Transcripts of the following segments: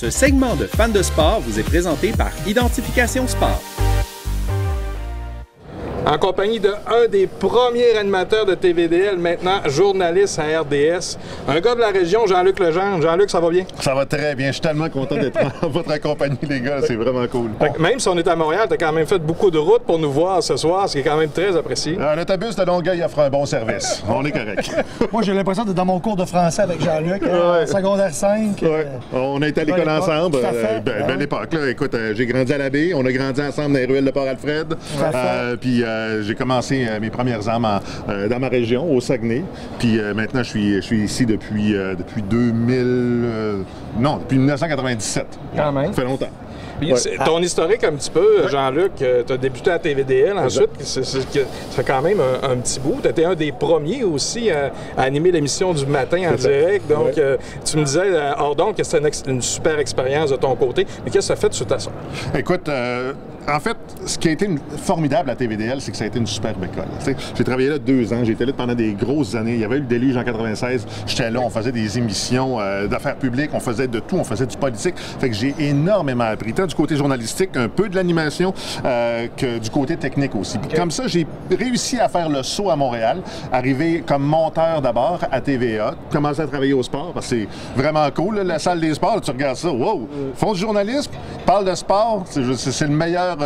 Ce segment de Fans de sport vous est présenté par Identification Sport. En compagnie de un des premiers animateurs de TVDL, maintenant journaliste à RDS, un gars de la région, Jean-Luc Legendre. Jean-Luc, ça va bien? Ça va très bien. Je suis tellement content d'être en votre compagnie, les gars. C'est vraiment cool. Même si on est à Montréal, tu as quand même fait beaucoup de routes pour nous voir ce soir, ce qui est quand même très apprécié. L'autobus de Longueuil offre un bon service. On est correct. Moi, j'ai l'impression d'être dans mon cours de français avec Jean-Luc, secondaire 5. Ouais. On a été à l'école ensemble. Tout à fait. Belle époque. Là. Écoute, j'ai grandi à la baie. On a grandi ensemble dans les ruelles de Port-Alfred. Puis j'ai commencé mes premières armes dans ma région, au Saguenay. Puis maintenant, je suis ici depuis 1997. Quand même. Ça fait longtemps. Puis, ton historique un petit peu, Jean-Luc, tu as débuté à TVDL ensuite, ça fait quand même un petit bout. Tu étais un des premiers aussi à animer l'émission du matin en direct. Donc, tu me disais, hors donc, que c'était une super expérience de ton côté. Mais qu'est-ce que ça fait de suite à ça? Écoute, en fait, ce qui a été formidable à TVDL, c'est que ça a été une superbe école. J'ai travaillé là 2 ans, j'ai été là pendant des grosses années. Il y avait eu le déluge en 96, j'étais là, on faisait des émissions d'affaires publiques, on faisait de tout, on faisait du politique. Fait que j'ai énormément appris, tant du côté journalistique, un peu de l'animation, que du côté technique aussi. Puis comme ça, j'ai réussi à faire le saut à Montréal, arriver comme monteur d'abord à TVA, commencer à travailler au sport, parce que c'est vraiment cool, là, la salle des sports, là, tu regardes ça, wow! Font du journalisme, parle de sport, c'est le meilleur,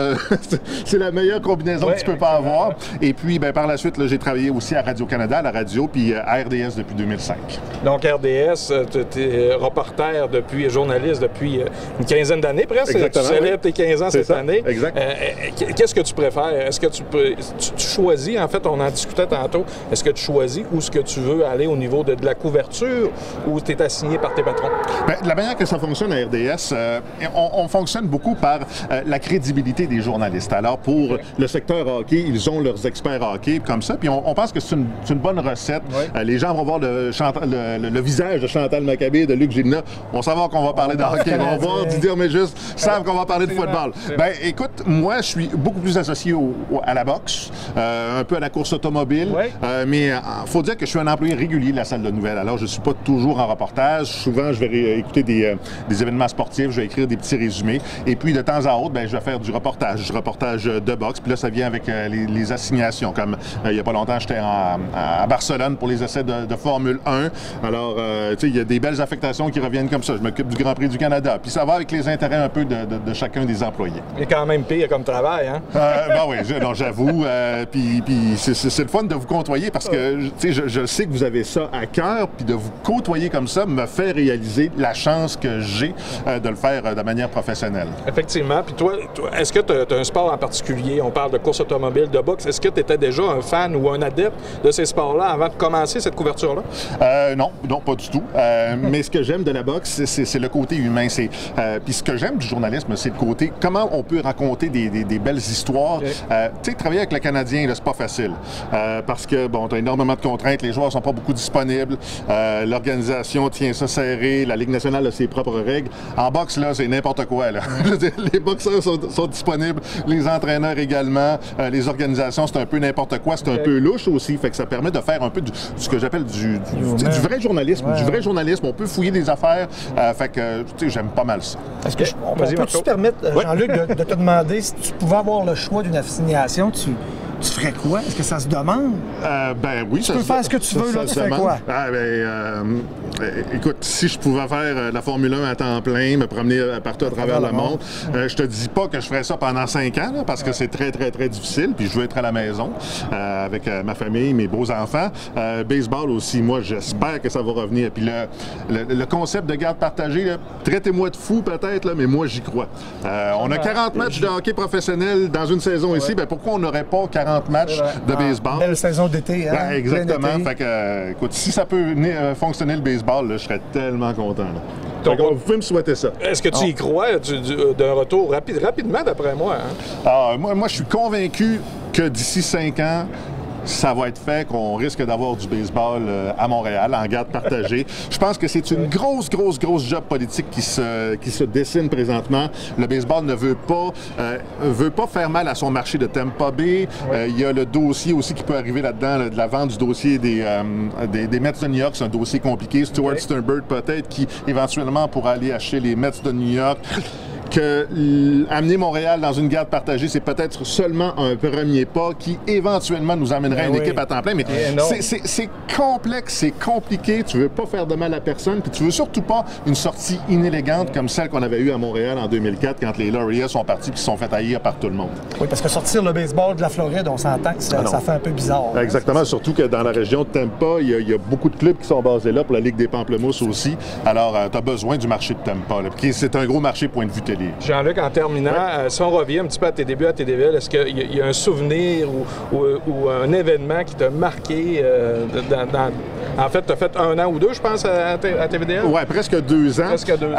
c'est la meilleure combinaison que tu peux pas avoir. Et puis, par la suite, j'ai travaillé aussi à Radio-Canada, à la radio, puis à RDS depuis 2005. Donc, RDS, tu es reporter journaliste depuis une quinzaine d'années presque. Exactement, tu célèbres tes 15 ans cette année. Exact. Qu'est-ce que tu préfères? Est-ce que tu choisis, en fait, on en discutait tantôt, est-ce que tu choisis où est-ce que tu veux aller au niveau de la couverture ou tu es assigné par tes patrons? De la manière que ça fonctionne à RDS, on fonctionne beaucoup par la crédibilité des journalistes. Alors, pour le secteur hockey, ils ont leurs experts hockey comme ça, puis on pense que c'est une bonne recette. Les gens vont voir le visage de Chantal Maccabé, de Luc Gilna, vont savoir qu'on va parler de hockey, ils vont voir Didier Méjus, savent qu'on va parler de football. Écoute, moi, je suis beaucoup plus associé à la boxe, un peu à la course automobile, mais il faut dire que je suis un employé régulier de la salle de nouvelles. Alors, je ne suis pas toujours en reportage. Souvent, je vais écouter des événements sportifs, je vais écrire des petits résumés, et puis de temps à autre, je vais faire du reportage de boxe. Puis là, ça vient avec les assignations. Comme il n'y a pas longtemps, j'étais à Barcelone pour les essais de Formule 1. Alors, tu sais, il y a des belles affectations qui reviennent comme ça. Je m'occupe du Grand Prix du Canada. Puis ça va avec les intérêts un peu de chacun des employés. Et quand même pire comme travail, hein? Oui, j'avoue. Puis c'est le fun de vous côtoyer parce que, tu sais, je sais que vous avez ça à cœur. Puis de vous côtoyer comme ça me fait réaliser la chance que j'ai de le faire de manière professionnelle. Effectivement. Puis toi est-ce que tu as un sport en particulier? On parle de course automobile, de boxe. Est-ce que tu étais déjà un fan ou un adepte de ces sports-là avant de commencer cette couverture-là? Non, pas du tout. Mais ce que j'aime de la boxe, c'est le côté humain. Puis ce que j'aime du journalisme, c'est le côté comment on peut raconter des belles histoires. Tu sais, travailler avec le Canadien, c'est pas facile. Parce que, bon, tu as énormément de contraintes, les joueurs sont pas beaucoup disponibles, l'organisation tient ça serré, la Ligue nationale a ses propres règles. En boxe, là, c'est n'importe quoi, là. Les boxeurs sont disponibles, les entraîneurs également, les organisations, c'est un peu n'importe quoi, c'est un peu louche aussi, fait que ça permet de faire un peu ce que j'appelle du vrai journalisme. Du vrai journalisme, on peut fouiller des affaires, fait que, tu sais, j'aime pas mal ça. Est-ce que on peut te permettre, Jean-Luc, de te demander si tu pouvais avoir le choix d'une assignation, tu ferais quoi? Est-ce que ça se demande? Oui, tu peux faire ce que tu veux, là, tu fais quoi? Écoute, si je pouvais faire la Formule 1 à temps plein, me promener partout à travers le monde, je te dis pas que je ferais ça pendant 5 ans, là, parce que c'est très, très, très difficile, puis je veux être à la maison avec ma famille, mes beaux-enfants. Baseball aussi, moi, j'espère que ça va revenir. Puis le concept de garde partagée, là, traitez-moi de fou peut-être, là, mais moi, j'y crois. On a 40 matchs de hockey professionnel dans une saison ici, pourquoi on n'aurait pas 40 matchs de baseball? Belle saison d'été, hein? Exactement. Fait que, écoute, si ça peut fonctionner le baseball, là, je serais tellement content. Là. Donc, vous pouvez me souhaiter ça. Est-ce que tu y crois d'un retour rapidement, d'après moi? Hein? Moi, je suis convaincu que d'ici 5 ans, ça va être fait, qu'on risque d'avoir du baseball à Montréal, en garde partagée. Je pense que c'est une grosse job politique qui se dessine présentement. Le baseball ne veut pas faire mal à son marché de Tampa Bay. Il y a le dossier aussi qui peut arriver là-dedans, de la vente du dossier des Mets de New York. C'est un dossier compliqué. Stuart Sternberg peut-être qui éventuellement pourra aller acheter les Mets de New York. Amener Montréal dans une garde partagée, c'est peut-être seulement un premier pas qui éventuellement nous amènerait à une équipe à temps plein. Mais c'est complexe, c'est compliqué. Tu veux pas faire de mal à personne, puis tu veux surtout pas une sortie inélégante comme celle qu'on avait eue à Montréal en 2004 quand les Laureats sont partis et se sont fait haïr par tout le monde. Oui, parce que sortir le baseball de la Floride, on s'entend que ça fait un peu bizarre. Exactement, hein, surtout que dans la région de Tampa, il y a beaucoup de clubs qui sont basés là pour la Ligue des Pamplemousses aussi. Alors, tu as besoin du marché de Tampa. C'est un gros marché point de vue télé. Jean-Luc, en terminant, si on revient un petit peu à tes débuts à TDVL, est-ce qu'il y a un souvenir ou un événement qui t'a marqué en fait, tu as fait 1 an ou 2, je pense, à TVDL? Oui, presque 2 ans. Presque 2 ans.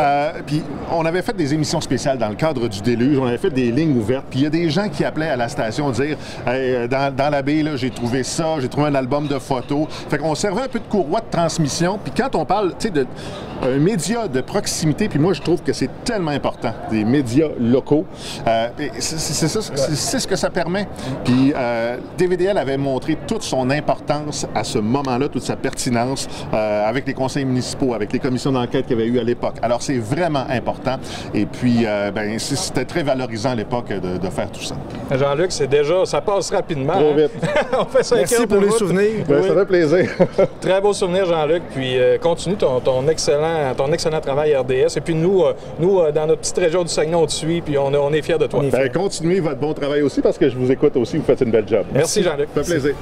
Puis on avait fait des émissions spéciales dans le cadre du Déluge, on avait fait des lignes ouvertes, puis il y a des gens qui appelaient à la station dire hey, dans la baie, là, j'ai trouvé ça, j'ai trouvé un album de photos. Fait qu'on servait un peu de courroie de transmission, puis quand on parle, tu sais, d'un média de proximité, puis moi, je trouve que c'est tellement important, des médias locaux. C'est ce que ça permet. Puis TVDL avait montré toute son importance à ce moment-là, toute sa pertinence avec les conseils municipaux, avec les commissions d'enquête qu'il y avait eu à l'époque. Alors, c'est vraiment important. Et puis, c'était très valorisant à l'époque de faire tout ça. Jean-Luc, c'est déjà, ça passe rapidement. Trop vite. On fait 5 Merci pour les souvenirs. Ben, oui. Ça fait plaisir. Très beau souvenir, Jean-Luc. Puis, continue ton excellent travail RDS. Et puis, nous dans notre petite région du Saguenay, on te suit, puis on est fiers de toi. Continuez votre bon travail aussi, parce que je vous écoute aussi. Vous faites une belle job. Merci Jean-Luc. Ça fait plaisir.